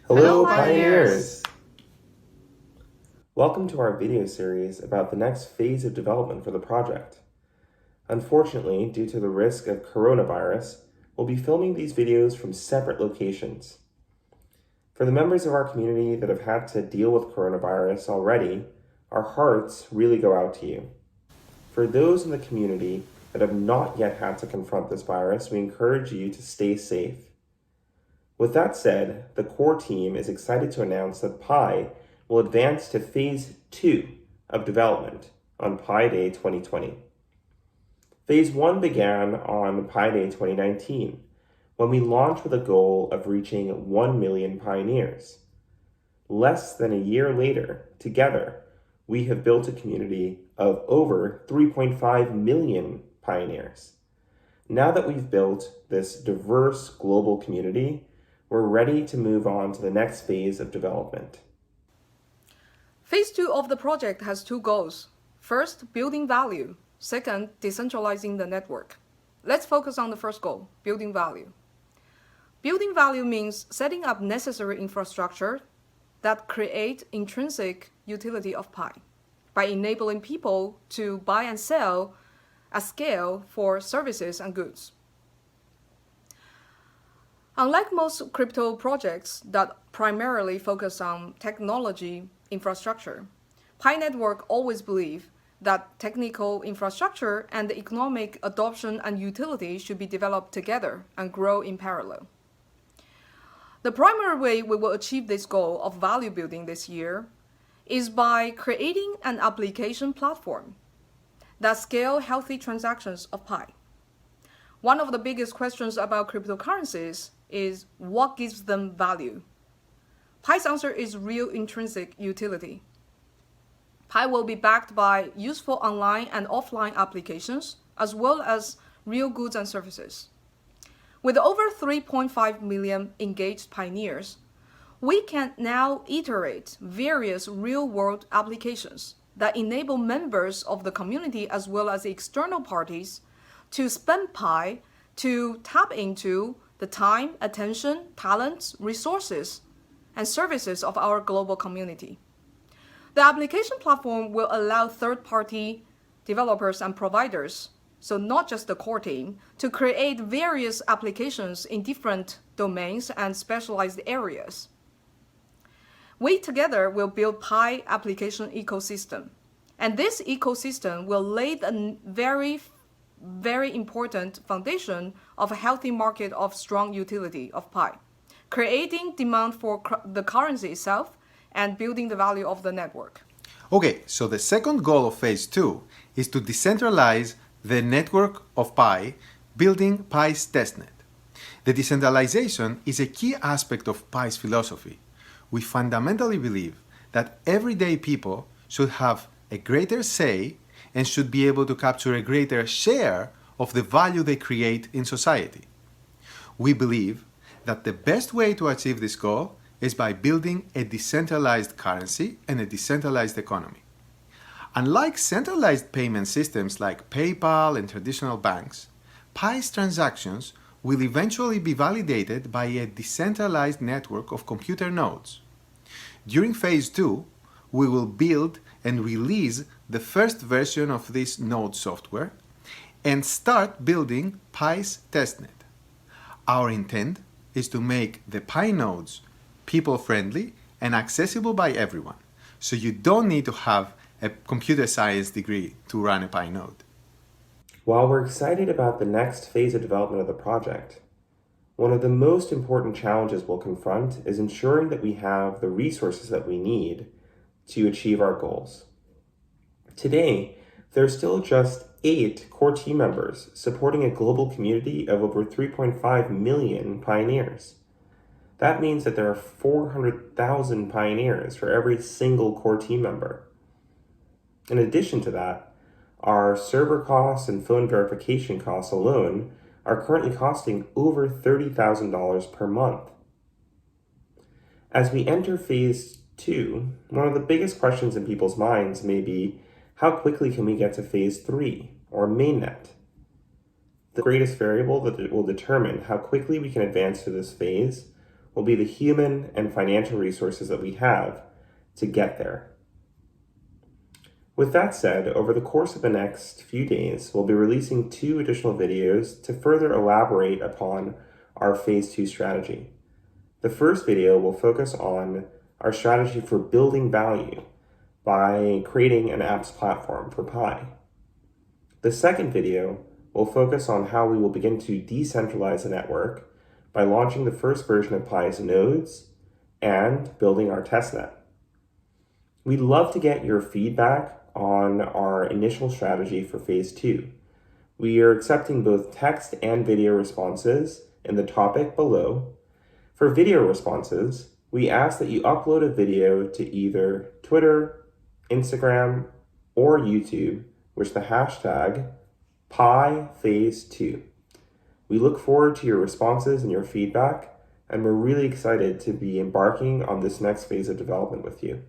Hello, pioneers! Welcome to our video series about the next phase of development for the project. Unfortunately, due to the risk of coronavirus, we'll be filming these videos from separate locations. For the members of our community that have had to deal with coronavirus already, our hearts really go out to you. For those in the community that have not yet had to confront this virus, we encourage you to stay safe. With that said, the core team is excited to announce that Pi will advance to Phase 2 of development on Pi Day 2020. Phase 1 began on Pi Day 2019, when we launched with a goal of reaching 1 million pioneers. Less than a year later, together, we have built a community of over 3.5 million pioneers. Now that we've built this diverse global community, we're ready to move on to the next phase of development. Phase 2 of the project has two goals. First, building value. Second, decentralizing the network. Let's focus on the first goal, building value. Building value means setting up necessary infrastructure that create intrinsic utility of Pi by enabling people to buy and sell at scale for services and goods. Unlike most crypto projects that primarily focus on technology infrastructure, Pi Network always believe that technical infrastructure and the economic adoption and utility should be developed together and grow in parallel. The primary way we will achieve this goal of value building this year is by creating an application platform that scale healthy transactions of Pi. One of the biggest questions about cryptocurrencies is what gives them value? Pi's answer is real intrinsic utility. Pi will be backed by useful online and offline applications, as well as real goods and services. With over 3.5 million engaged pioneers, we can now iterate various real-world applications that enable members of the community as well as external parties to spend Pi to tap into the time, attention, talents, resources, and services of our global community. The application platform will allow third-party developers and providers, so not just the core team, to create various applications in different domains and specialized areas. We together will build Pi application ecosystem, and this ecosystem will lay the very important foundation of a healthy market of strong utility of Pi, creating demand for the currency itself and building the value of the network. Okay, so the second goal of Phase 2 is to decentralize the network of Pi, building Pi's testnet. The decentralization is a key aspect of Pi's philosophy. We fundamentally believe that everyday people should have a greater say and should be able to capture a greater share of the value they create in society. We believe that the best way to achieve this goal is by building a decentralized currency and a decentralized economy. Unlike centralized payment systems like PayPal and traditional banks, Pi's transactions will eventually be validated by a decentralized network of computer nodes. During Phase 2, we will build and release the first version of this node software and start building Pi's testnet. Our intent is to make the Pi nodes people-friendly and accessible by everyone, so you don't need to have a computer science degree to run a Pi node. While we're excited about the next phase of development of the project, one of the most important challenges we'll confront is ensuring that we have the resources that we need to achieve our goals. Today, there are still just 8 core team members supporting a global community of over 3.5 million pioneers. That means that there are 400,000 pioneers for every single core team member. In addition to that, our server costs and phone verification costs alone are currently costing over $30,000 per month. As we enter Phase 2, one of the biggest questions in people's minds may be, how quickly can we get to Phase 3, or mainnet? The greatest variable that will determine how quickly we can advance to this phase will be the human and financial resources that we have to get there. With that said, over the course of the next few days, we'll be releasing 2 additional videos to further elaborate upon our Phase 2 strategy. The first video will focus on our strategy for building value by creating an apps platform for Pi. The second video will focus on how we will begin to decentralize the network by launching the first version of Pi's nodes and building our testnet. We'd love to get your feedback on our initial strategy for Phase 2. We are accepting both text and video responses in the topic below. For video responses, we ask that you upload a video to either Twitter, Instagram, or YouTube with the hashtag PiPhase2. We look forward to your responses and your feedback, and we're really excited to be embarking on this next phase of development with you.